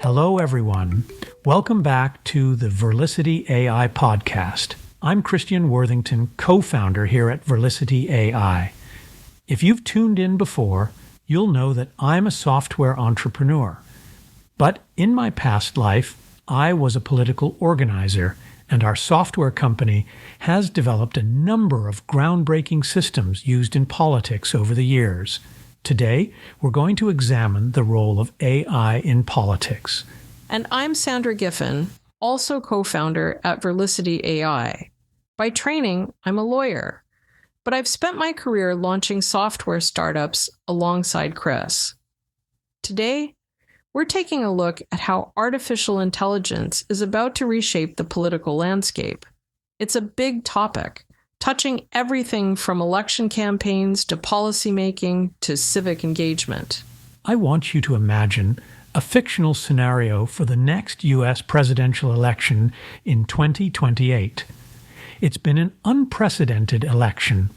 Hello, everyone. Welcome back to the Verlicity AI podcast. I'm Cristian Worthington, co-founder here at Verlicity AI. If you've tuned in before, you'll know that I'm a software entrepreneur. But in my past life, I was a political organizer, and our software company has developed a number of groundbreaking systems used in politics over the years. Today, we're going to examine the role of AI in politics. And I'm Sandra Giffin, also co-founder at Verlicity AI. By training, I'm a lawyer, but I've spent my career launching software startups alongside Chris. Today, we're taking a look at how artificial intelligence is about to reshape the political landscape. It's a big topic, touching everything from election campaigns to policymaking to civic engagement. I want you to imagine a fictional scenario for the next U.S. presidential election in 2028. It's been an unprecedented election.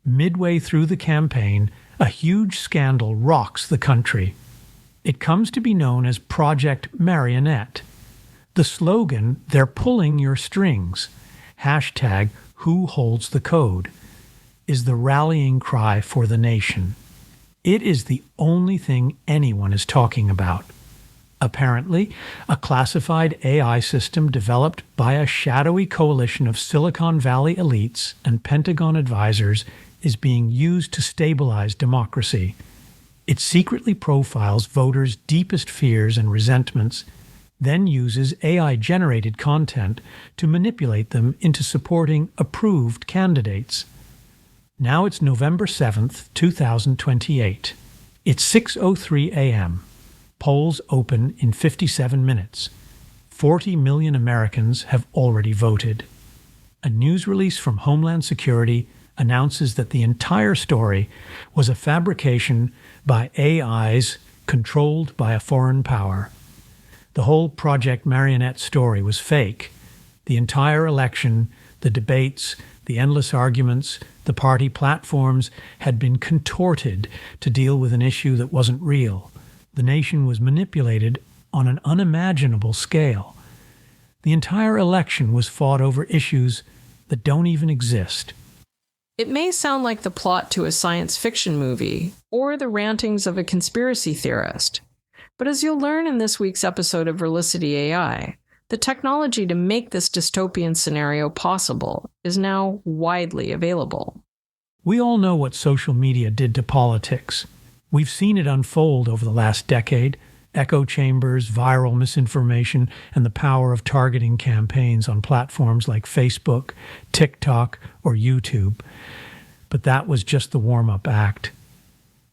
Midway through the campaign, a huge scandal rocks the country. It comes to be known as Project Marionette. The slogan, "They're pulling your strings," #Who holds the code, is the rallying cry for the nation. It is the only thing anyone is talking about. Apparently, a classified AI system developed by a shadowy coalition of Silicon Valley elites and Pentagon advisors is being used to stabilize democracy. It secretly profiles voters' deepest fears and resentments, then uses AI-generated content to manipulate them into supporting approved candidates. Now it's November 7th, 2028. It's 6:03 a.m. Polls open in 57 minutes. 40 million Americans have already voted. A news release from Homeland Security announces that the entire story was a fabrication by AIs controlled by a foreign power. The whole Project Marionette story was fake. The entire election, the debates, the endless arguments, the party platforms had been contorted to deal with an issue that wasn't real. The nation was manipulated on an unimaginable scale. The entire election was fought over issues that don't even exist. It may sound like the plot to a science fiction movie or the rantings of a conspiracy theorist. But as you'll learn in this week's episode of Verlicity AI, the technology to make this dystopian scenario possible is now widely available. We all know what social media did to politics. We've seen it unfold over the last decade: echo chambers, viral misinformation, and the power of targeting campaigns on platforms like Facebook, TikTok, or YouTube. But that was just the warm-up act.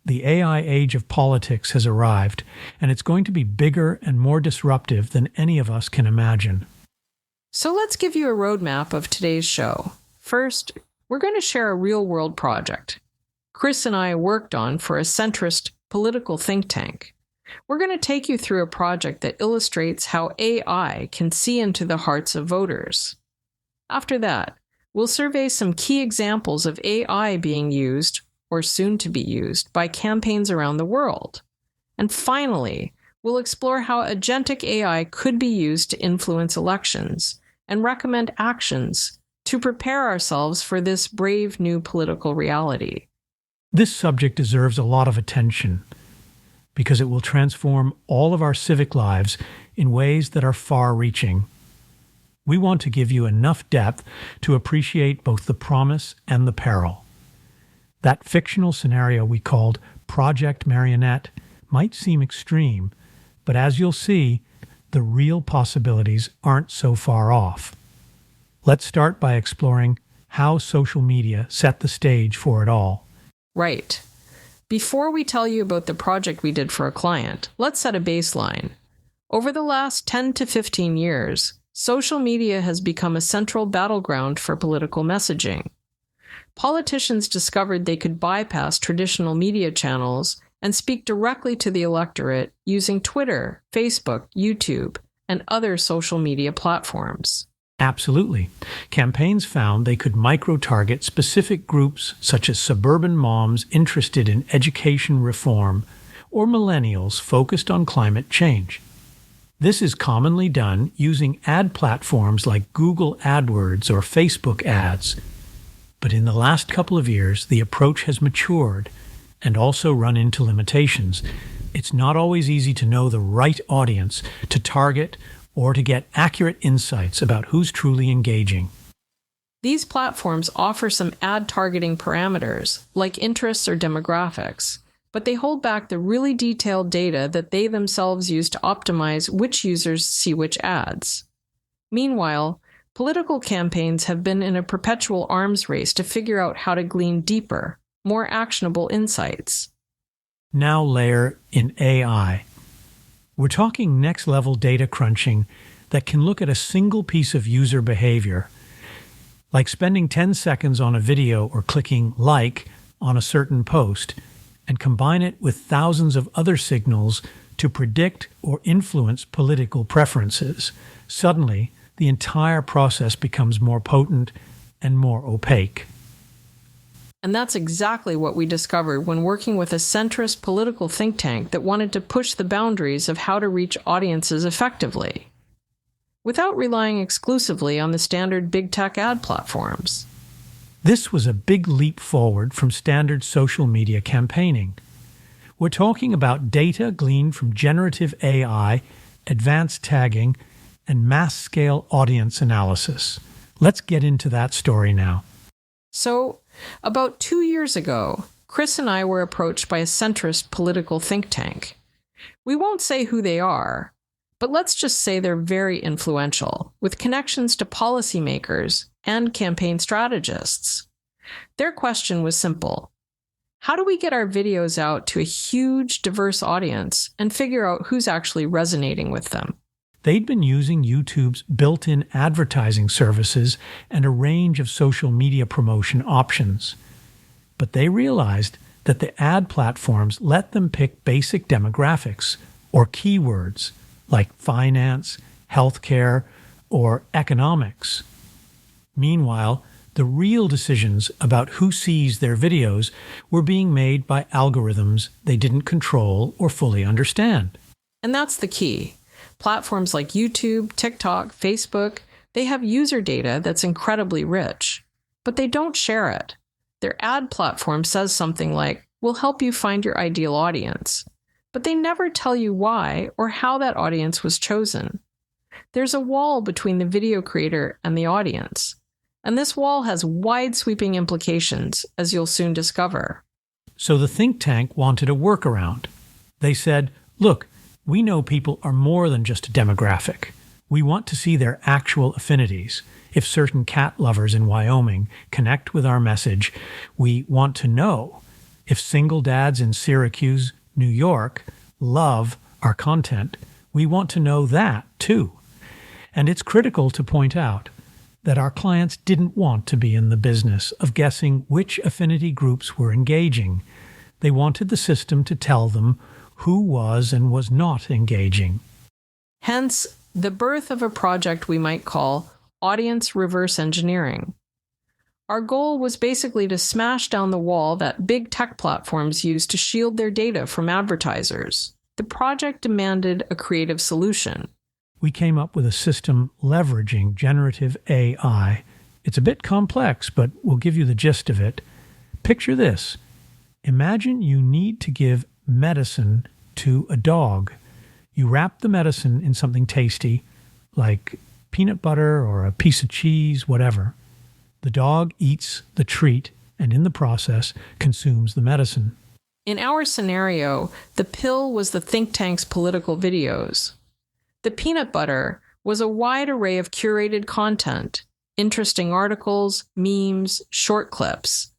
The AI age of politics has arrived, and it's going to be bigger and more disruptive than any of us can imagine. So let's give you a roadmap of today's show. First, we're going to share a real-world project Chris and I worked on for a centrist political think tank. We're going to take you through a project that illustrates how AI can see into the hearts of voters. After that, we'll survey some key examples of AI being used, or soon to be used, by campaigns around the world. And finally, we'll explore how agentic AI could be used to influence elections and recommend actions to prepare ourselves for this brave new political reality. This subject deserves a lot of attention because it will transform all of our civic lives in ways that are far-reaching. We want to give you enough depth to appreciate both the promise and the peril. That fictional scenario we called Project Marionette might seem extreme, but as you'll see, the real possibilities aren't so far off. Let's start by exploring how social media set the stage for it all. Right. Before we tell you about the project we did for a client, let's set a baseline. Over the last 10 to 15 years, social media has become a central battleground for political messaging. Politicians discovered they could bypass traditional media channels and speak directly to the electorate using Twitter, Facebook, YouTube, and other social media platforms. Absolutely. Campaigns found they could micro-target specific groups such as suburban moms interested in education reform or millennials focused on climate change. This is commonly done using ad platforms like Google AdWords or Facebook ads. But in the last couple of years, the approach has matured and also run into limitations. It's not always easy to know the right audience to target or to get accurate insights about who's truly engaging. These platforms offer some ad targeting parameters, like interests or demographics, but they hold back the really detailed data that they themselves use to optimize which users see which ads. Meanwhile, political campaigns have been in a perpetual arms race to figure out how to glean deeper, more actionable insights. Now layer in AI. We're talking next-level data crunching that can look at a single piece of user behavior, like spending 10 seconds on a video or clicking like on a certain post, and combine it with thousands of other signals to predict or influence political preferences. Suddenly, the entire process becomes more potent and more opaque. And that's exactly what we discovered when working with a centrist political think tank that wanted to push the boundaries of how to reach audiences effectively, without relying exclusively on the standard big tech ad platforms. This was a big leap forward from standard social media campaigning. We're talking about data gleaned from generative AI, advanced tagging, and mass-scale audience analysis. Let's get into that story now. So, about 2 years ago, Chris and I were approached by a centrist political think tank. We won't say who they are, but let's just say they're very influential, with connections to policymakers and campaign strategists. Their question was simple. How do we get our videos out to a huge, diverse audience and figure out who's actually resonating with them? They'd been using YouTube's built-in advertising services and a range of social media promotion options. But they realized that the ad platforms let them pick basic demographics or keywords like finance, healthcare, or economics. Meanwhile, the real decisions about who sees their videos were being made by algorithms they didn't control or fully understand. And that's the key. Platforms like YouTube, TikTok, Facebook, they have user data that's incredibly rich, but they don't share it. Their ad platform says something like, "We'll help you find your ideal audience," but they never tell you why or how that audience was chosen. There's a wall between the video creator and the audience, and this wall has wide-sweeping implications, as you'll soon discover. So the think tank wanted a workaround. They said, look, we know people are more than just a demographic. We want to see their actual affinities. If certain cat lovers in Wyoming connect with our message, we want to know. If single dads in Syracuse, New York, love our content, we want to know that too. And it's critical to point out that our clients didn't want to be in the business of guessing which affinity groups were engaging. They wanted the system to tell them who was and was not engaging. Hence, the birth of a project we might call audience reverse engineering. Our goal was basically to smash down the wall that big tech platforms use to shield their data from advertisers. The project demanded a creative solution. We came up with a system leveraging generative AI. It's a bit complex, but we'll give you the gist of it. Picture this. Imagine you need to give medicine to a dog. You wrap the medicine in something tasty, like peanut butter or a piece of cheese, whatever. The dog eats the treat and in the process consumes the medicine. In our scenario, the pill was the think tank's political videos. The peanut butter was a wide array of curated content, interesting articles, memes, short clips,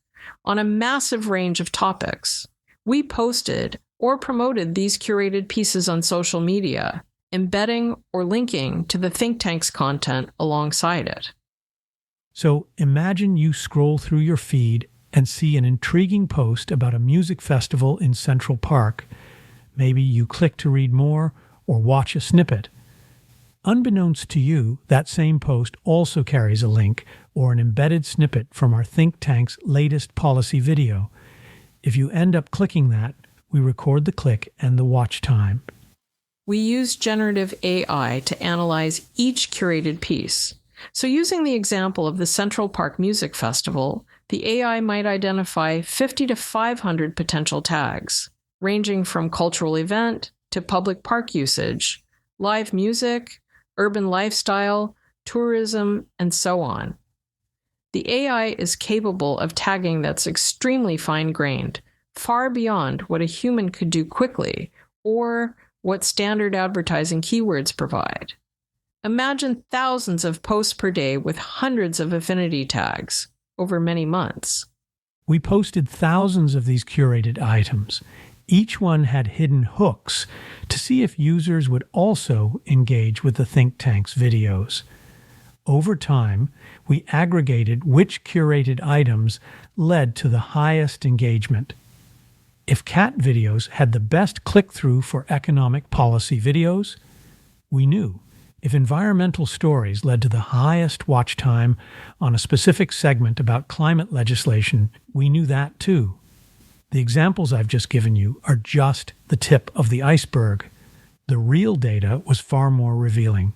on a massive range of topics. We posted or promoted these curated pieces on social media, embedding or linking to the think tank's content alongside it. So imagine you scroll through your feed and see an intriguing post about a music festival in Central Park. Maybe you click to read more or watch a snippet. Unbeknownst to you, that same post also carries a link or an embedded snippet from our think tank's latest policy video. If you end up clicking that, we record the click and the watch time. We use generative AI to analyze each curated piece. So using the example of the Central Park Music Festival, the AI might identify 50 to 500 potential tags, ranging from cultural event to public park usage, live music, urban lifestyle, tourism, and so on. The AI is capable of tagging that's extremely fine-grained, far beyond what a human could do quickly or what standard advertising keywords provide. Imagine thousands of posts per day with hundreds of affinity tags over many months. We posted thousands of these curated items. Each one had hidden hooks to see if users would also engage with the think tank's videos. Over time, we aggregated which curated items led to the highest engagement. If cat videos had the best click-through for economic policy videos, we knew. If environmental stories led to the highest watch time on a specific segment about climate legislation, we knew that too. The examples I've just given you are just the tip of the iceberg. The real data was far more revealing.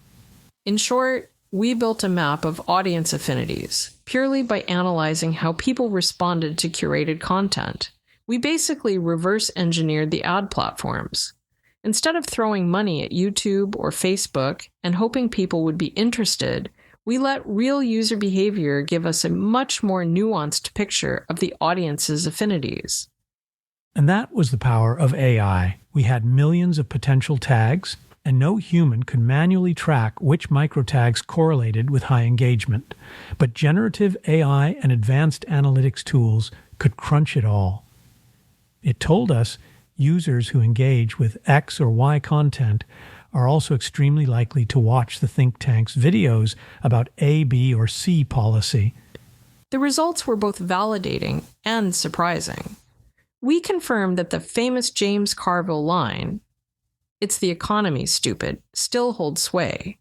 In short, we built a map of audience affinities purely by analyzing how people responded to curated content. We basically reverse engineered the ad platforms. Instead of throwing money at YouTube or Facebook and hoping people would be interested, we let real user behavior give us a much more nuanced picture of the audience's affinities. And that was the power of AI. We had millions of potential tags, and no human could manually track which microtags correlated with high engagement. But generative AI and advanced analytics tools could crunch it all. It told us users who engage with X or Y content are also extremely likely to watch the think tank's videos about A, B, or C policy. The results were both validating and surprising. We confirmed that the famous James Carville line, "It's the economy, stupid," still holds sway.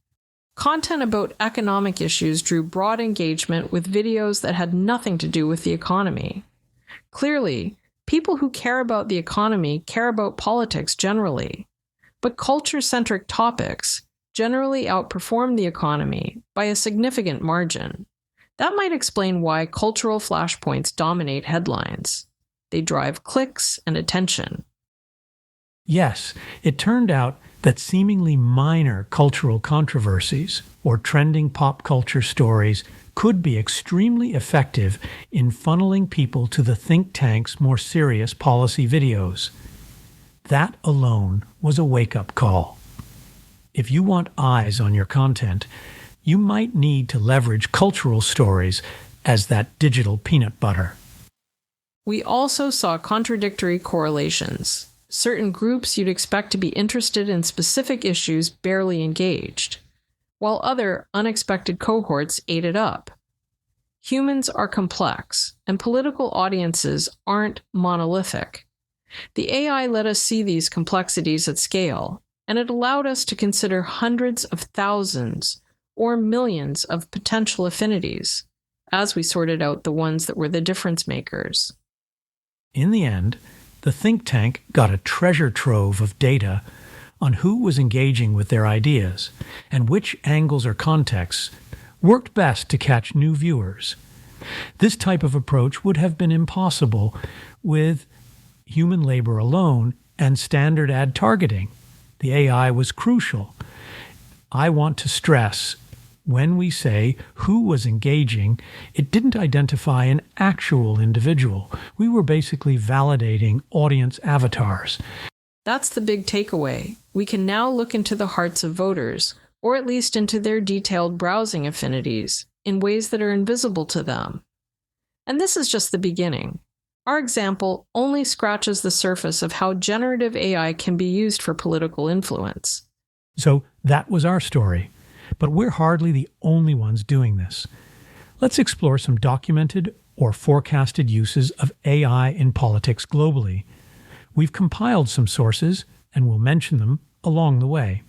Content about economic issues drew broad engagement with videos that had nothing to do with the economy. Clearly, people who care about the economy care about politics generally, but culture-centric topics generally outperform the economy by a significant margin. That might explain why cultural flashpoints dominate headlines. They drive clicks and attention. Yes, it turned out that seemingly minor cultural controversies or trending pop culture stories could be extremely effective in funneling people to the think tank's more serious policy videos. That alone was a wake-up call. If you want eyes on your content, you might need to leverage cultural stories as that digital peanut butter. We also saw contradictory correlations. Certain groups you'd expect to be interested in specific issues barely engaged, while other unexpected cohorts ate it up. Humans are complex, and political audiences aren't monolithic. The AI let us see these complexities at scale, and it allowed us to consider hundreds of thousands or millions of potential affinities as we sorted out the ones that were the difference makers. In the end, the think tank got a treasure trove of data on who was engaging with their ideas and which angles or contexts worked best to catch new viewers. This type of approach would have been impossible with human labor alone and standard ad targeting. The AI was crucial. I want to stress, when we say who was engaging, it didn't identify an actual individual. We were basically validating audience avatars. That's the big takeaway. We can now look into the hearts of voters, or at least into their detailed browsing affinities, in ways that are invisible to them. And this is just the beginning. Our example only scratches the surface of how generative AI can be used for political influence. So that was our story. But we're hardly the only ones doing this. Let's explore some documented or forecasted uses of AI in politics globally. We've compiled some sources, and we'll mention them along the way.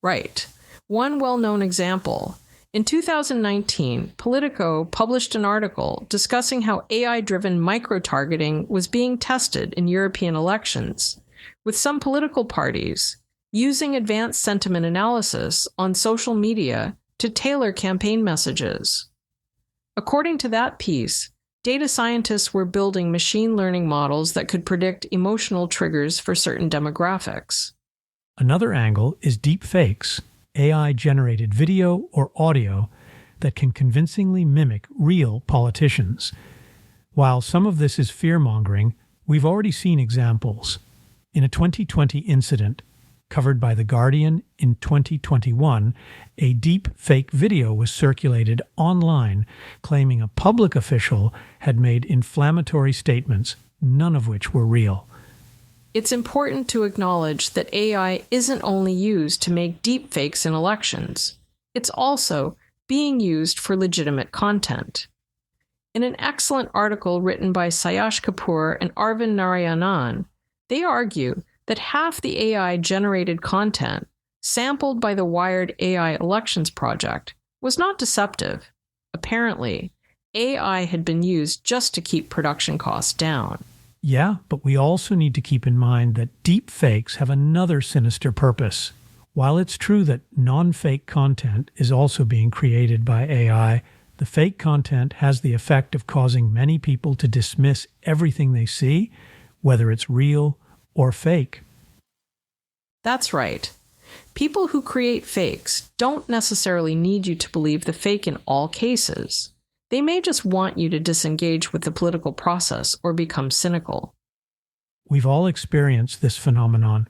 Right. One well-known example In 2019, Politico published an article discussing how AI-driven micro-targeting was being tested in European elections, with some political parties using advanced sentiment analysis on social media to tailor campaign messages. According to that piece, data scientists were building machine learning models that could predict emotional triggers for certain demographics. Another angle is deep fakes, AI-generated video or audio that can convincingly mimic real politicians. While some of this is fear-mongering, we've already seen examples. In a 2020 incident covered by The Guardian in 2021, a deep fake video was circulated online claiming a public official had made inflammatory statements, none of which were real. It's important to acknowledge that AI isn't only used to make deepfakes in elections. It's also being used for legitimate content. In an excellent article written by Sayash Kapoor and Arvind Narayanan, they argue that half the AI-generated content sampled by the Wired AI Elections Project was not deceptive. Apparently, AI had been used just to keep production costs down. Yeah, but we also need to keep in mind that deep fakes have another sinister purpose. While it's true that non-fake content is also being created by AI, the fake content has the effect of causing many people to dismiss everything they see, whether it's real or fake. That's right. People who create fakes don't necessarily need you to believe the fake in all cases. They may just want you to disengage with the political process or become cynical. We've all experienced this phenomenon.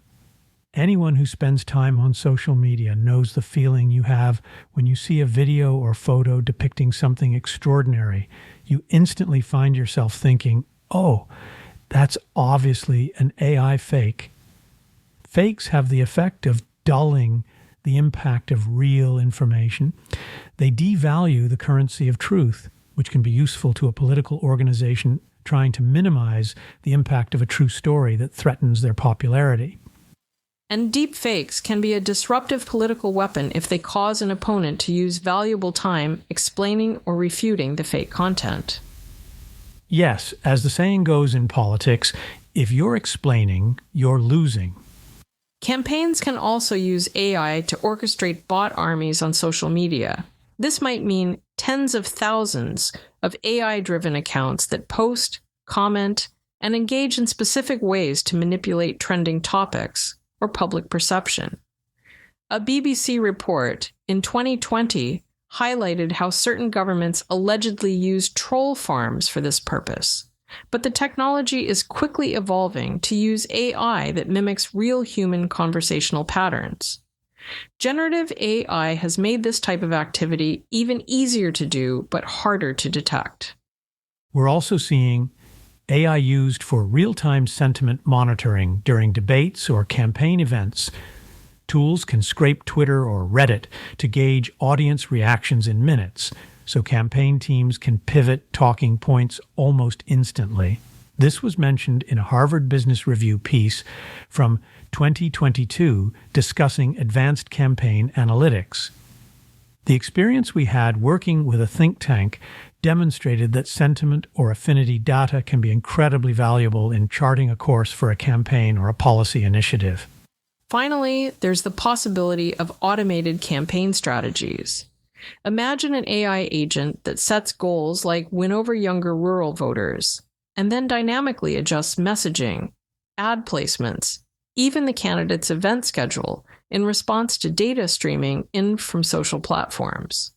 Anyone who spends time on social media knows the feeling you have when you see a video or photo depicting something extraordinary. You instantly find yourself thinking, oh, that's obviously an AI fake. Fakes have the effect of dulling the impact of real information. They devalue the currency of truth, which can be useful to a political organization trying to minimize the impact of a true story that threatens their popularity. And deep fakes can be a disruptive political weapon if they cause an opponent to use valuable time explaining or refuting the fake content. Yes, as the saying goes in politics, if you're explaining, you're losing. Campaigns can also use AI to orchestrate bot armies on social media. This might mean tens of thousands of AI-driven accounts that post, comment, and engage in specific ways to manipulate trending topics or public perception. A BBC report in 2020 highlighted how certain governments allegedly use troll farms for this purpose. But the technology is quickly evolving to use AI that mimics real human conversational patterns. Generative AI has made this type of activity even easier to do, but harder to detect. We're also seeing AI used for real-time sentiment monitoring during debates or campaign events. Tools can scrape Twitter or Reddit to gauge audience reactions in minutes, so campaign teams can pivot talking points almost instantly. This was mentioned in a Harvard Business Review piece from 2022 discussing advanced campaign analytics. The experience we had working with a think tank demonstrated that sentiment or affinity data can be incredibly valuable in charting a course for a campaign or a policy initiative. Finally, there's the possibility of automated campaign strategies. Imagine an AI agent that sets goals like win over younger rural voters, and then dynamically adjusts messaging, ad placements, even the candidate's event schedule in response to data streaming in from social platforms.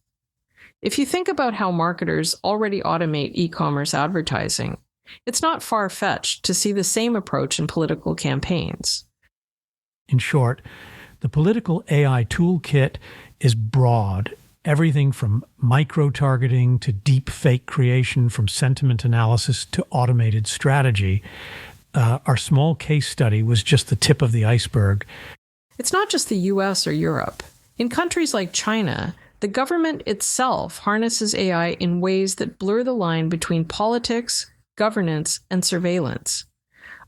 If you think about how marketers already automate e-commerce advertising, it's not far-fetched to see the same approach in political campaigns. In short, the political AI toolkit is broad. Everything from micro-targeting to deep fake creation, from sentiment analysis to automated strategy. Our small case study was just the tip of the iceberg. It's not just the US or Europe. In countries like China, the government itself harnesses AI in ways that blur the line between politics, governance, and surveillance.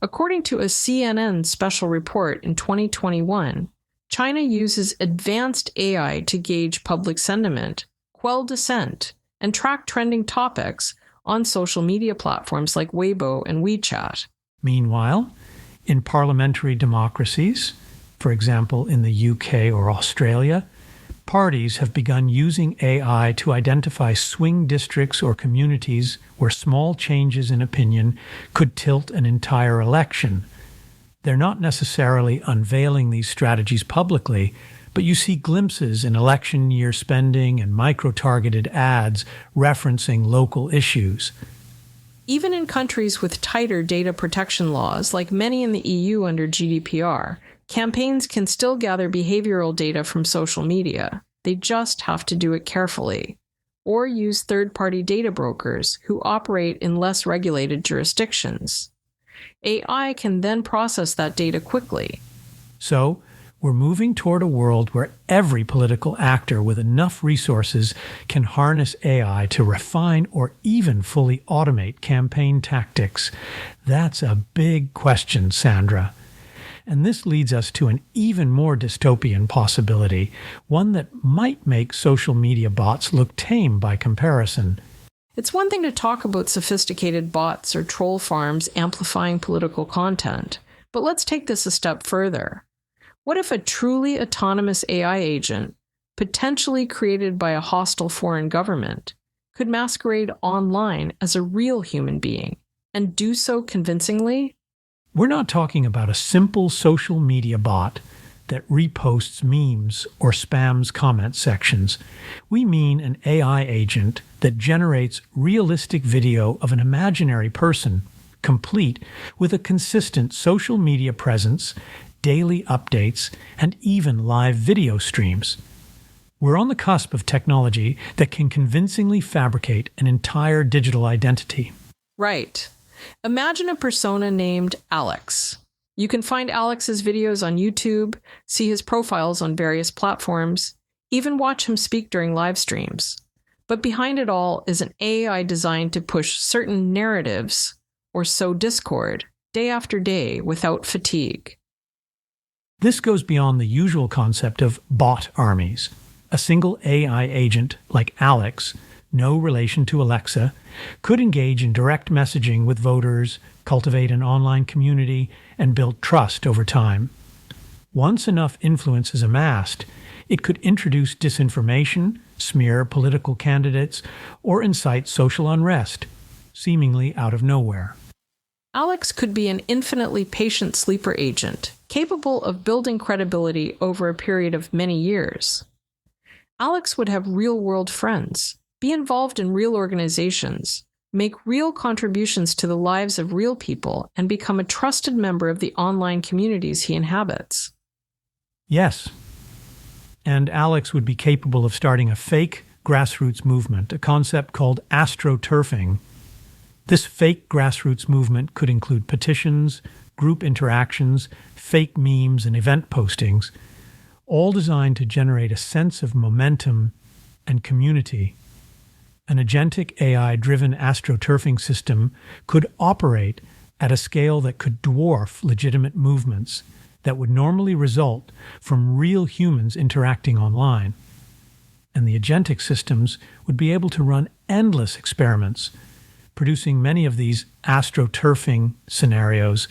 According to a CNN special report in 2021, China uses advanced AI to gauge public sentiment, quell dissent, and track trending topics on social media platforms like Weibo and WeChat. Meanwhile, in parliamentary democracies, for example in the UK or Australia, parties have begun using AI to identify swing districts or communities where small changes in opinion could tilt an entire election. They're not necessarily unveiling these strategies publicly, but you see glimpses in election year spending and micro-targeted ads referencing local issues. Even in countries with tighter data protection laws, like many in the EU under GDPR, campaigns can still gather behavioral data from social media. They just have to do it carefully, or use third-party data brokers who operate in less regulated jurisdictions. AI can then process that data quickly. So, we're moving toward a world where every political actor with enough resources can harness AI to refine or even fully automate campaign tactics. That's a big question, Sandra. And this leads us to an even more dystopian possibility, one that might make social media bots look tame by comparison. It's one thing to talk about sophisticated bots or troll farms amplifying political content, but let's take this a step further. What if a truly autonomous AI agent, potentially created by a hostile foreign government, could masquerade online as a real human being and do so convincingly? We're not talking about a simple social media bot that reposts memes or spams comment sections. We mean an AI agent that generates realistic video of an imaginary person, complete with a consistent social media presence, daily updates, and even live video streams. We're on the cusp of technology that can convincingly fabricate an entire digital identity. Right. Imagine a persona named Alex. You can find Alex's videos on YouTube, see his profiles on various platforms, even watch him speak during live streams. But behind it all is an AI designed to push certain narratives or sow discord day after day without fatigue. This goes beyond the usual concept of bot armies. A single AI agent like Alex, no relation to Alexa, could engage in direct messaging with voters, cultivate an online community, and build trust over time. Once enough influence is amassed, it could introduce disinformation, smear political candidates, or incite social unrest, seemingly out of nowhere. Alex could be an infinitely patient sleeper agent, capable of building credibility over a period of many years. Alex would have real-world friends, be involved in real organizations, make real contributions to the lives of real people, and become a trusted member of the online communities he inhabits. Yes. And Alex would be capable of starting a fake grassroots movement, a concept called astroturfing. This fake grassroots movement could include petitions, group interactions, fake memes, and event postings, all designed to generate a sense of momentum and community. An agentic AI-driven astroturfing system could operate at a scale that could dwarf legitimate movements that would normally result from real humans interacting online. And the agentic systems would be able to run endless experiments, producing many of these astroturfing scenarios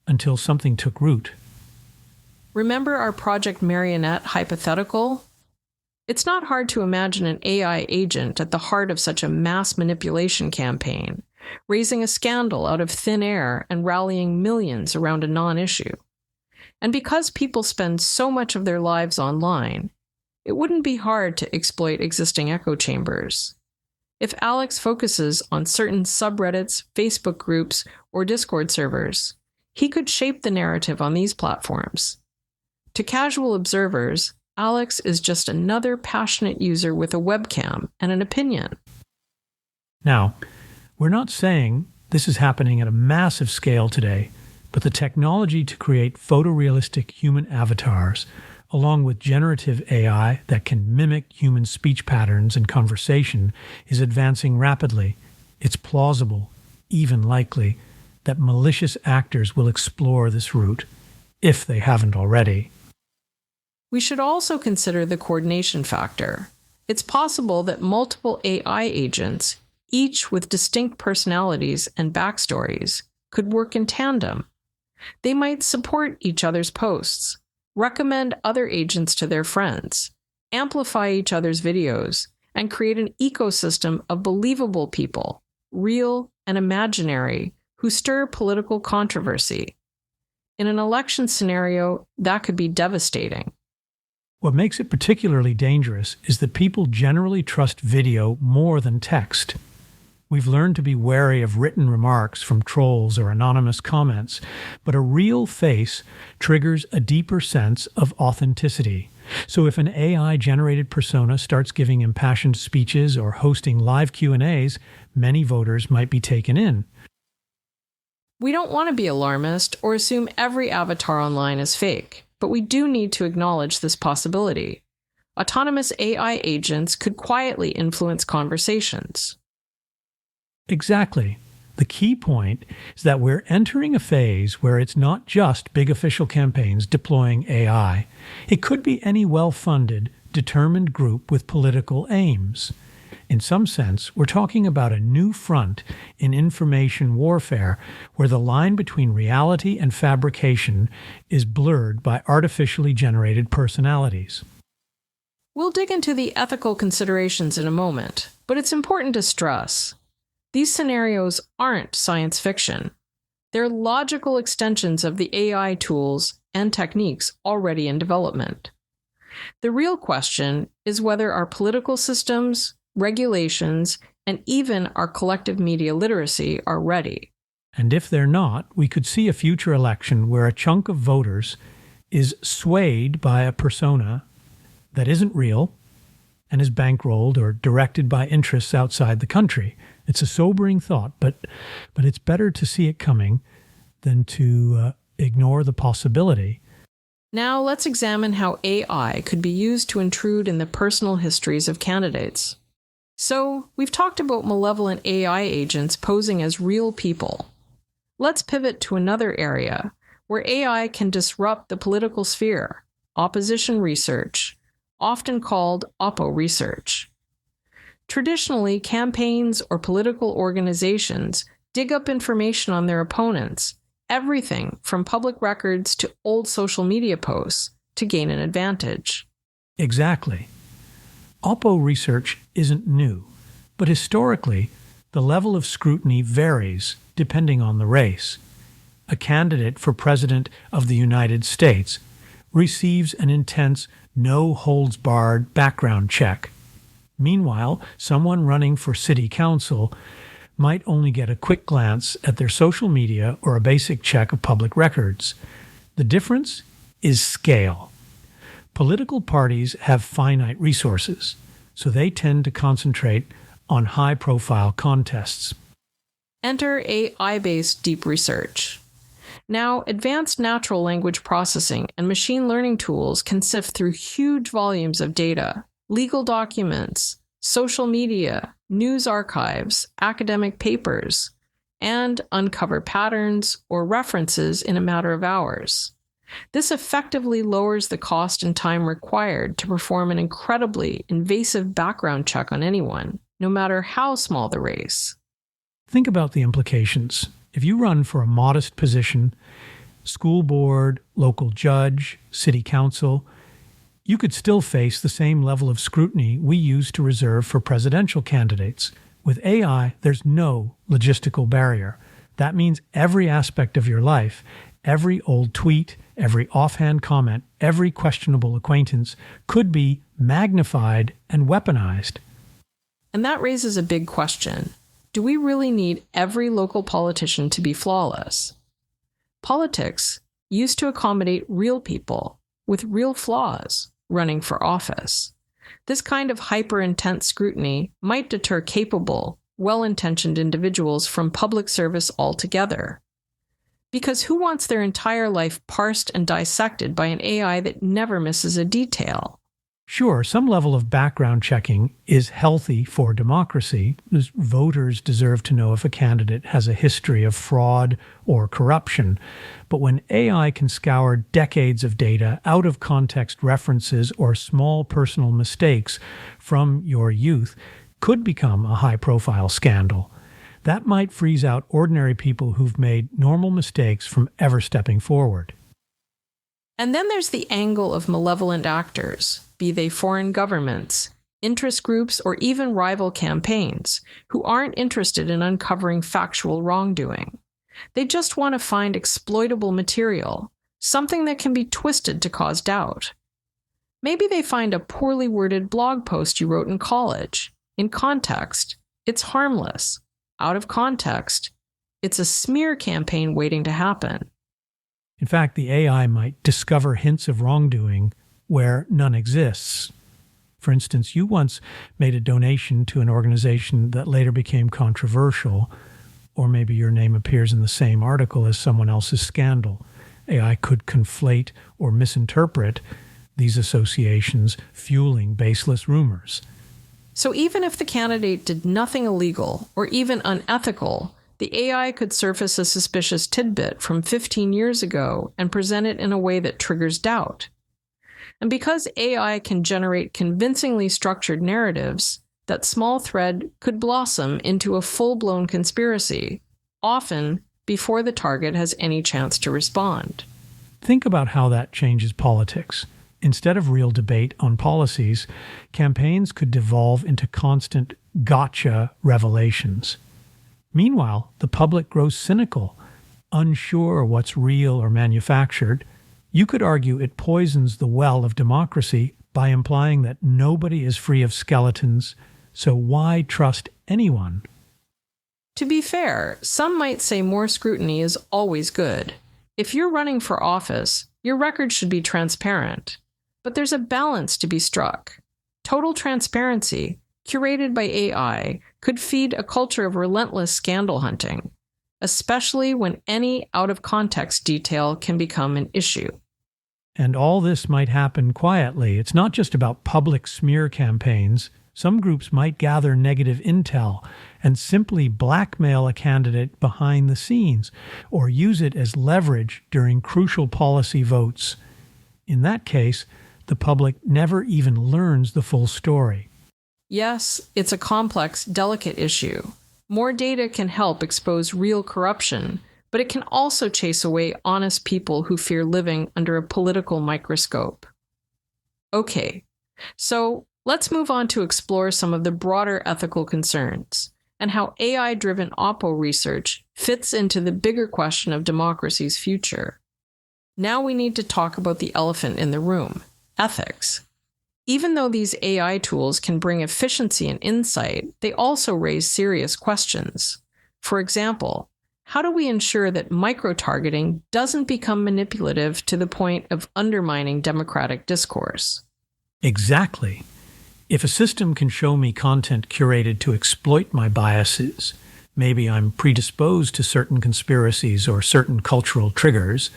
until something took root. Remember our Project Marionette hypothetical? It's not hard to imagine an AI agent at the heart of such a mass manipulation campaign, raising a scandal out of thin air and rallying millions around a non-issue. And because people spend so much of their lives online, it wouldn't be hard to exploit existing echo chambers. If Alex focuses on certain subreddits, Facebook groups, or Discord servers, he could shape the narrative on these platforms. To casual observers, Alex is just another passionate user with a webcam and an opinion. Now, we're not saying this is happening at a massive scale today, but the technology to create photorealistic human avatars, along with generative AI that can mimic human speech patterns and conversation, is advancing rapidly. It's plausible, even likely, that malicious actors will explore this route, if they haven't already. We should also consider the coordination factor. It's possible that multiple AI agents, each with distinct personalities and backstories, could work in tandem. They might support each other's posts, recommend other agents to their friends, amplify each other's videos, and create an ecosystem of believable people, real and imaginary, who stir political controversy. In an election scenario, that could be devastating. What makes it particularly dangerous is that people generally trust video more than text. We've learned to be wary of written remarks from trolls or anonymous comments, but a real face triggers a deeper sense of authenticity. So if an AI-generated persona starts giving impassioned speeches or hosting live Q&As, many voters might be taken in. We don't want to be alarmist or assume every avatar online is fake, but we do need to acknowledge this possibility. Autonomous AI agents could quietly influence conversations. Exactly. The key point is that we're entering a phase where it's not just big official campaigns deploying AI. It could be any well-funded, determined group with political aims. In some sense, we're talking about a new front in information warfare where the line between reality and fabrication is blurred by artificially generated personalities. We'll dig into the ethical considerations in a moment, but it's important to stress these scenarios aren't science fiction. They're logical extensions of the AI tools and techniques already in development. The real question is whether our political systems, regulations, and even our collective media literacy are ready. And if they're not, we could see a future election where a chunk of voters is swayed by a persona that isn't real and is bankrolled or directed by interests outside the country. It's a sobering thought, but it's better to see it coming than to ignore the possibility. Now let's examine how AI could be used to intrude in the personal histories of candidates. So, we've talked about malevolent AI agents posing as real people. Let's pivot to another area where AI can disrupt the political sphere, opposition research, often called oppo research. Traditionally, campaigns or political organizations dig up information on their opponents, everything from public records to old social media posts, to gain an advantage. Exactly. Oppo research isn't new, but historically, the level of scrutiny varies depending on the race. A candidate for President of the United States receives an intense, no-holds-barred background check. Meanwhile, someone running for city council might only get a quick glance at their social media or a basic check of public records. The difference is scale. Political parties have finite resources, so they tend to concentrate on high-profile contests. Enter AI-based deep research. Now, advanced natural language processing and machine learning tools can sift through huge volumes of data, legal documents, social media, news archives, academic papers, and uncover patterns or references in a matter of hours. This effectively lowers the cost and time required to perform an incredibly invasive background check on anyone, no matter how small the race. Think about the implications. If you run for a modest position, school board, local judge, city council, you could still face the same level of scrutiny we use to reserve for presidential candidates. With AI, there's no logistical barrier. That means every aspect of your life, every old tweet, every offhand comment, every questionable acquaintance could be magnified and weaponized. And that raises a big question. Do we really need every local politician to be flawless? Politics used to accommodate real people with real flaws running for office. This kind of hyper-intense scrutiny might deter capable, well-intentioned individuals from public service altogether. Because who wants their entire life parsed and dissected by an AI that never misses a detail? Sure, some level of background checking is healthy for democracy, as voters deserve to know if a candidate has a history of fraud or corruption. But when AI can scour decades of data, out of context references, or small personal mistakes from your youth, could become a high profile scandal. That might freeze out ordinary people who've made normal mistakes from ever stepping forward. And then there's the angle of malevolent actors, be they foreign governments, interest groups, or even rival campaigns, who aren't interested in uncovering factual wrongdoing. They just want to find exploitable material, something that can be twisted to cause doubt. Maybe they find a poorly worded blog post you wrote in college. In context, it's harmless. Out of context, it's a smear campaign waiting to happen. In fact, the AI might discover hints of wrongdoing where none exists. For instance, you once made a donation to an organization that later became controversial, or maybe your name appears in the same article as someone else's scandal. AI could conflate or misinterpret these associations, fueling baseless rumors. So even if the candidate did nothing illegal or even unethical, the AI could surface a suspicious tidbit from 15 years ago and present it in a way that triggers doubt. And because AI can generate convincingly structured narratives, that small thread could blossom into a full-blown conspiracy, often before the target has any chance to respond. Think about how that changes politics. Instead of real debate on policies, campaigns could devolve into constant gotcha revelations. Meanwhile, the public grows cynical, unsure what's real or manufactured. You could argue it poisons the well of democracy by implying that nobody is free of skeletons, so why trust anyone? To be fair, some might say more scrutiny is always good. If you're running for office, your record should be transparent. But there's a balance to be struck. Total transparency, curated by AI, could feed a culture of relentless scandal hunting, especially when any out-of-context detail can become an issue. And all this might happen quietly. It's not just about public smear campaigns. Some groups might gather negative intel and simply blackmail a candidate behind the scenes, or use it as leverage during crucial policy votes. In that case, the public never even learns the full story. Yes, it's a complex, delicate issue. More data can help expose real corruption, but it can also chase away honest people who fear living under a political microscope. Okay, so let's move on to explore some of the broader ethical concerns and how AI-driven Oppo research fits into the bigger question of democracy's future. Now we need to talk about the elephant in the room: ethics. Even though these AI tools can bring efficiency and insight, they also raise serious questions. For example, how do we ensure that micro-targeting doesn't become manipulative to the point of undermining democratic discourse? Exactly. If a system can show me content curated to exploit my biases, maybe I'm predisposed to certain conspiracies or certain cultural triggers,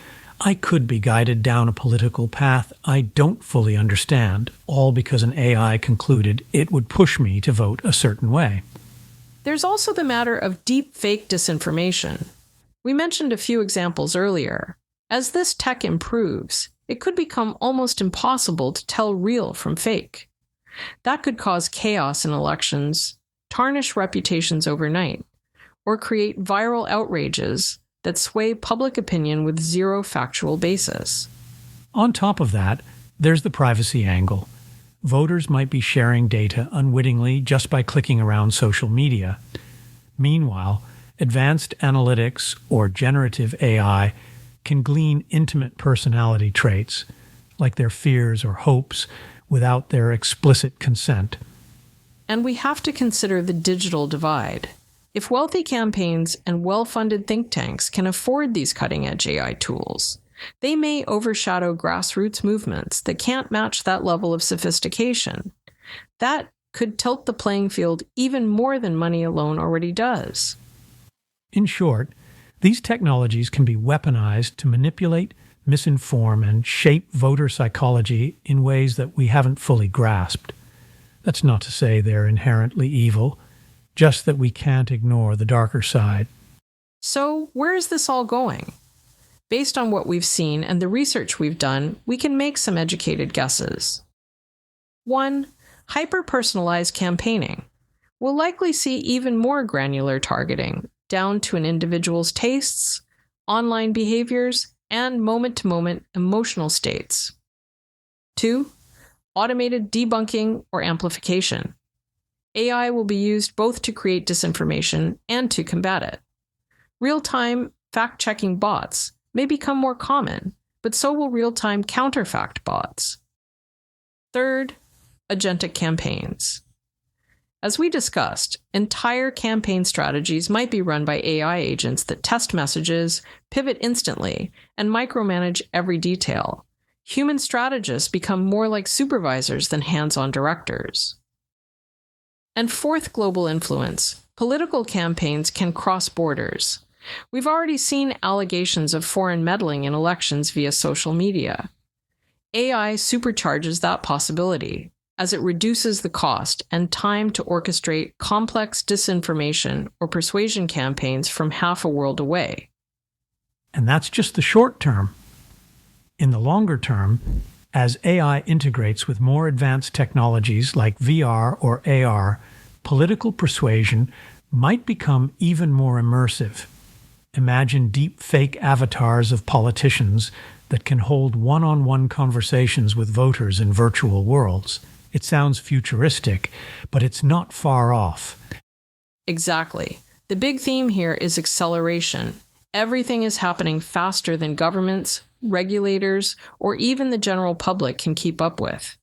I could be guided down a political path I don't fully understand, all because an AI concluded it would push me to vote a certain way. There's also the matter of deep fake disinformation. We mentioned a few examples earlier. As this tech improves, it could become almost impossible to tell real from fake. That could cause chaos in elections, tarnish reputations overnight, or create viral outrages that sway public opinion with zero factual basis. On top of that, there's the privacy angle. Voters might be sharing data unwittingly just by clicking around social media. Meanwhile, advanced analytics or generative AI can glean intimate personality traits, like their fears or hopes, without their explicit consent. And we have to consider the digital divide. If wealthy campaigns and well-funded think tanks can afford these cutting-edge AI tools, they may overshadow grassroots movements that can't match that level of sophistication. That could tilt the playing field even more than money alone already does. In short, these technologies can be weaponized to manipulate, misinform, and shape voter psychology in ways that we haven't fully grasped. That's not to say they're inherently evil, just that we can't ignore the darker side. So, where is this all going? Based on what we've seen and the research we've done, we can make some educated guesses. 1. Hyper-personalized campaigning. We'll likely see even more granular targeting, down to an individual's tastes, online behaviors, and moment-to-moment emotional states. 2. Automated debunking or amplification. AI will be used both to create disinformation and to combat it. Real-time fact-checking bots may become more common, but so will real-time counterfact bots. 3. Agentic campaigns. As we discussed, entire campaign strategies might be run by AI agents that test messages, pivot instantly, and micromanage every detail. Human strategists become more like supervisors than hands-on directors. And 4th global influence. Political campaigns can cross borders. We've already seen allegations of foreign meddling in elections via social media. AI supercharges that possibility, as it reduces the cost and time to orchestrate complex disinformation or persuasion campaigns from half a world away. And that's just the short term. In the longer term, as AI integrates with more advanced technologies like VR or AR, political persuasion might become even more immersive. Imagine deep fake avatars of politicians that can hold one-on-one conversations with voters in virtual worlds. It sounds futuristic, but it's not far off. Exactly. The big theme here is acceleration. Everything is happening faster than governments, regulators, or even the general public can keep up with.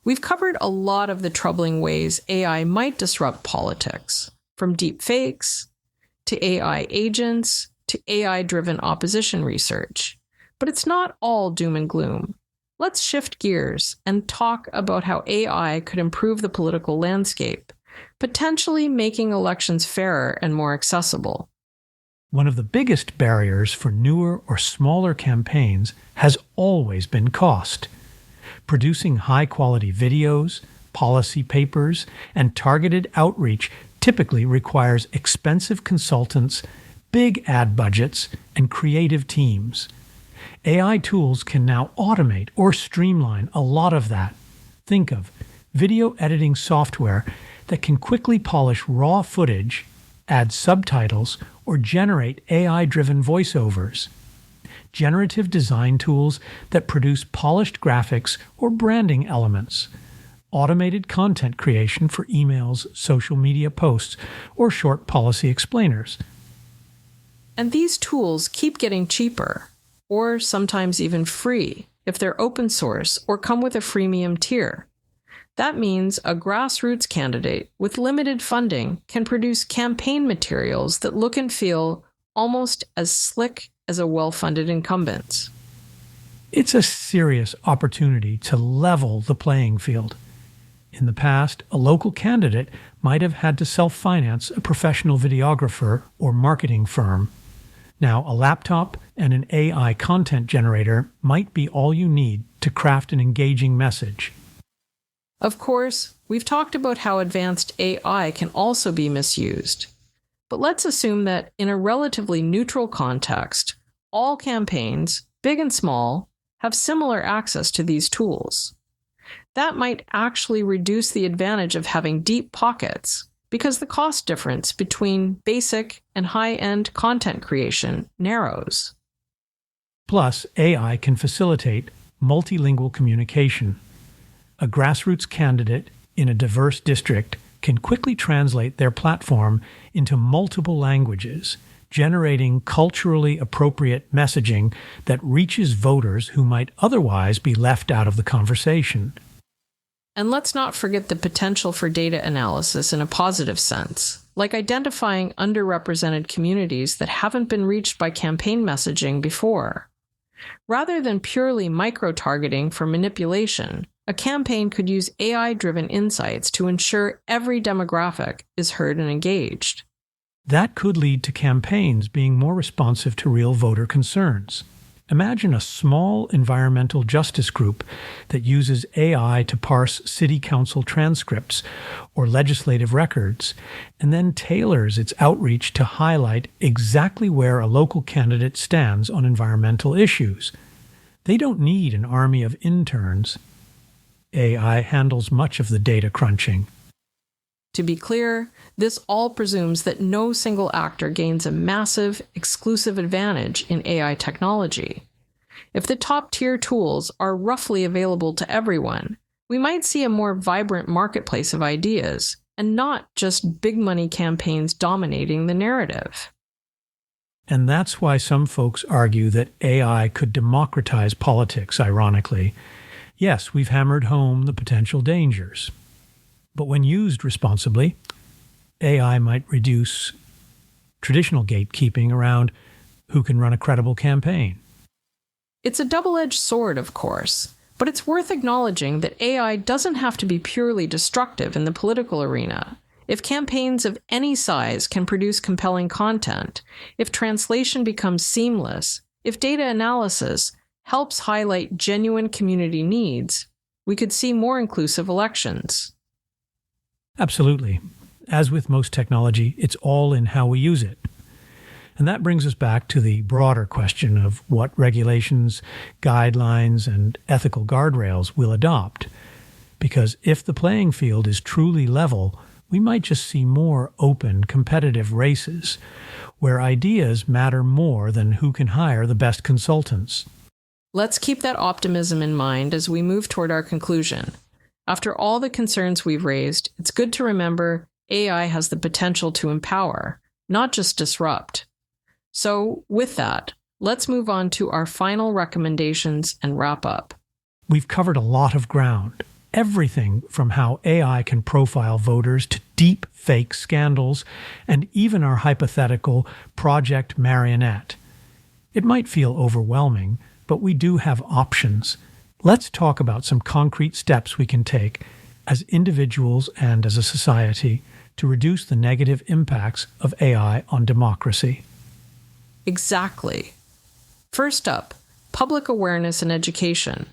We've covered a lot of the troubling ways AI might disrupt politics, from deep fakes to AI agents to AI-driven opposition research. But it's not all doom and gloom. Let's shift gears and talk about how AI could improve the political landscape, potentially making elections fairer and more accessible. One of the biggest barriers for newer or smaller campaigns has always been cost. Producing high-quality videos, policy papers, and targeted outreach typically requires expensive consultants, big ad budgets, and creative teams. AI tools can now automate or streamline a lot of that. Think of video editing software that can quickly polish raw footage, add subtitles, or generate AI-driven voiceovers. Generative design tools that produce polished graphics or branding elements. Automated content creation for emails, social media posts, or short policy explainers. And these tools keep getting cheaper, or sometimes even free, if they're open source or come with a freemium tier. That means a grassroots candidate with limited funding can produce campaign materials that look and feel almost as slick as a well-funded incumbent. It's a serious opportunity to level the playing field. In the past, a local candidate might have had to self-finance a professional videographer or marketing firm. Now, a laptop and an AI content generator might be all you need to craft an engaging message. Of course, we've talked about how advanced AI can also be misused. But let's assume that in a relatively neutral context, all campaigns, big and small, have similar access to these tools. That might actually reduce the advantage of having deep pockets, because the cost difference between basic and high-end content creation narrows. Plus, AI can facilitate multilingual communication. A grassroots candidate in a diverse district can quickly translate their platform into multiple languages, generating culturally appropriate messaging that reaches voters who might otherwise be left out of the conversation. And let's not forget the potential for data analysis in a positive sense, like identifying underrepresented communities that haven't been reached by campaign messaging before. Rather than purely micro-targeting for manipulation, a campaign could use AI-driven insights to ensure every demographic is heard and engaged. That could lead to campaigns being more responsive to real voter concerns. Imagine a small environmental justice group that uses AI to parse city council transcripts or legislative records, and then tailors its outreach to highlight exactly where a local candidate stands on environmental issues. They don't need an army of interns. AI handles much of the data crunching. To be clear, this all presumes that no single actor gains a massive, exclusive advantage in AI technology. If the top-tier tools are roughly available to everyone, we might see a more vibrant marketplace of ideas, and not just big-money campaigns dominating the narrative. And that's why some folks argue that AI could democratize politics, ironically. Yes, we've hammered home the potential dangers. But when used responsibly, AI might reduce traditional gatekeeping around who can run a credible campaign. It's a double-edged sword, of course, but it's worth acknowledging that AI doesn't have to be purely destructive in the political arena. If campaigns of any size can produce compelling content, if translation becomes seamless, if data analysis helps highlight genuine community needs, we could see more inclusive elections. Absolutely. As with most technology, it's all in how we use it. And that brings us back to the broader question of what regulations, guidelines, and ethical guardrails we'll adopt. Because if the playing field is truly level, we might just see more open, competitive races, where ideas matter more than who can hire the best consultants. Let's keep that optimism in mind as we move toward our conclusion. After all the concerns we've raised, it's good to remember AI has the potential to empower, not just disrupt. So, with that, let's move on to our final recommendations and wrap up. We've covered a lot of ground. Everything from how AI can profile voters to deep fake scandals, and even our hypothetical Project Marionette. It might feel overwhelming, but we do have options. Let's talk about some concrete steps we can take as individuals and as a society to reduce the negative impacts of AI on democracy. Exactly. First up, public awareness and education.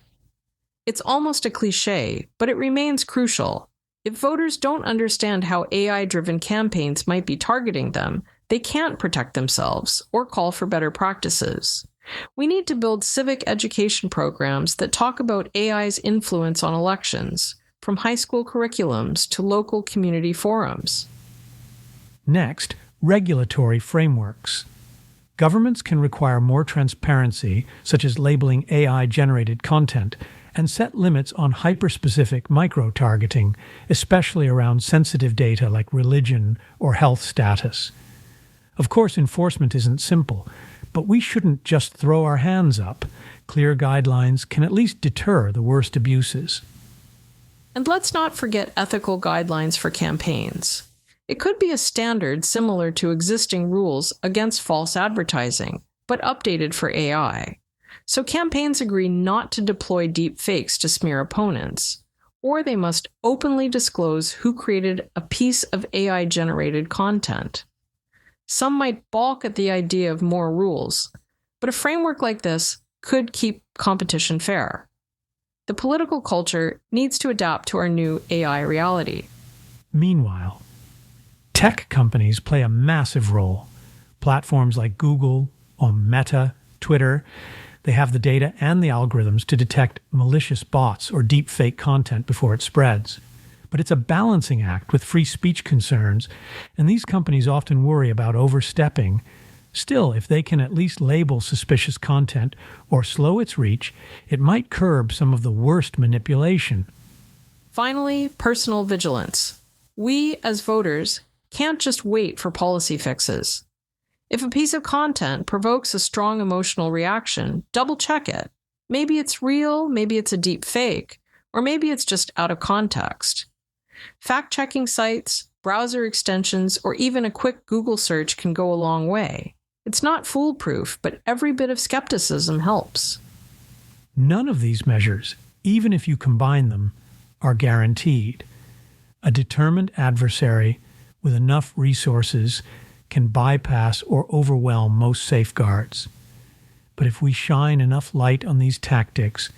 It's almost a cliche, but it remains crucial. If voters don't understand how AI-driven campaigns might be targeting them, they can't protect themselves or call for better practices. We need to build civic education programs that talk about AI's influence on elections, from high school curriculums to local community forums. Next, regulatory frameworks. Governments can require more transparency, such as labeling AI-generated content, and set limits on hyper-specific micro-targeting, especially around sensitive data like religion or health status. Of course, enforcement isn't simple, but we shouldn't just throw our hands up. Clear guidelines can at least deter the worst abuses. And let's not forget ethical guidelines for campaigns. It could be a standard similar to existing rules against false advertising, but updated for AI. So campaigns agree not to deploy deep fakes to smear opponents, or they must openly disclose who created a piece of AI-generated content. Some might balk at the idea of more rules, but a framework like this could keep competition fair. The political culture needs to adapt to our new AI reality. Meanwhile, tech companies play a massive role. Platforms like Google or Meta, Twitter, they have the data and the algorithms to detect malicious bots or deepfake content before it spreads. But it's a balancing act with free speech concerns, and these companies often worry about overstepping. Still, if they can at least label suspicious content or slow its reach, it might curb some of the worst manipulation. Finally, personal vigilance. We, as voters, can't just wait for policy fixes. If a piece of content provokes a strong emotional reaction, double-check it. Maybe it's real, maybe it's a deep fake, or maybe it's just out of context. Fact-checking sites, browser extensions, or even a quick Google search can go a long way. It's not foolproof, but every bit of skepticism helps. None of these measures, even if you combine them, are guaranteed. A determined adversary with enough resources can bypass or overwhelm most safeguards. But if we shine enough light on these tactics,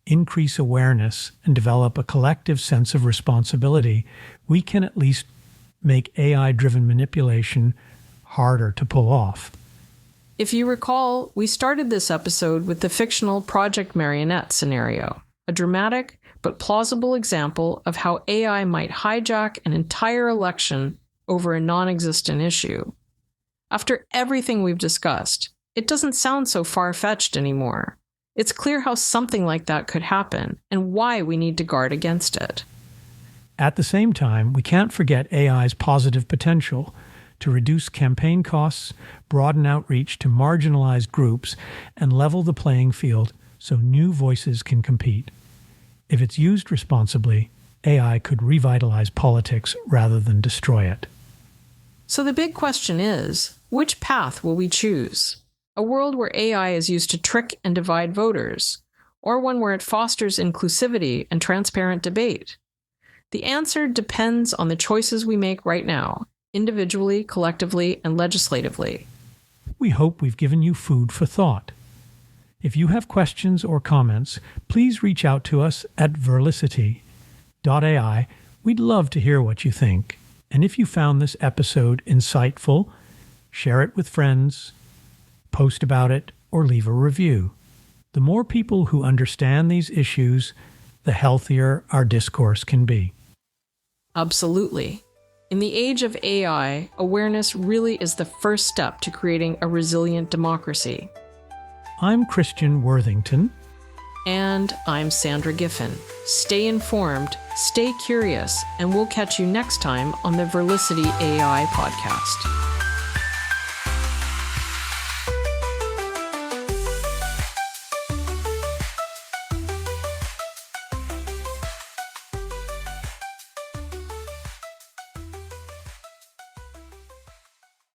increase awareness, and develop a collective sense of responsibility, we can at least make AI-driven manipulation harder to pull off. If you recall, we started this episode with the fictional Project Marionette scenario, a dramatic but plausible example of how AI might hijack an entire election over a non-existent issue. After everything we've discussed, it doesn't sound so far-fetched anymore. It's clear how something like that could happen and why we need to guard against it. At the same time, we can't forget AI's positive potential to reduce campaign costs, broaden outreach to marginalized groups, and level the playing field so new voices can compete. If it's used responsibly, AI could revitalize politics rather than destroy it. So the big question is, which path will we choose? A world where AI is used to trick and divide voters, or one where it fosters inclusivity and transparent debate? The answer depends on the choices we make right now, individually, collectively, and legislatively. We hope we've given you food for thought. If you have questions or comments, please reach out to us at Verlicity AI. We'd love to hear what you think. And if you found this episode insightful, share it with friends, post about it, or leave a review. The more people who understand these issues, the healthier our discourse can be. Absolutely. In the age of AI, awareness really is the first step to creating a resilient democracy. I'm Cristian Worthington. And I'm Sandra Giffin. Stay informed, stay curious, and we'll catch you next time on the Verlicity AI podcast.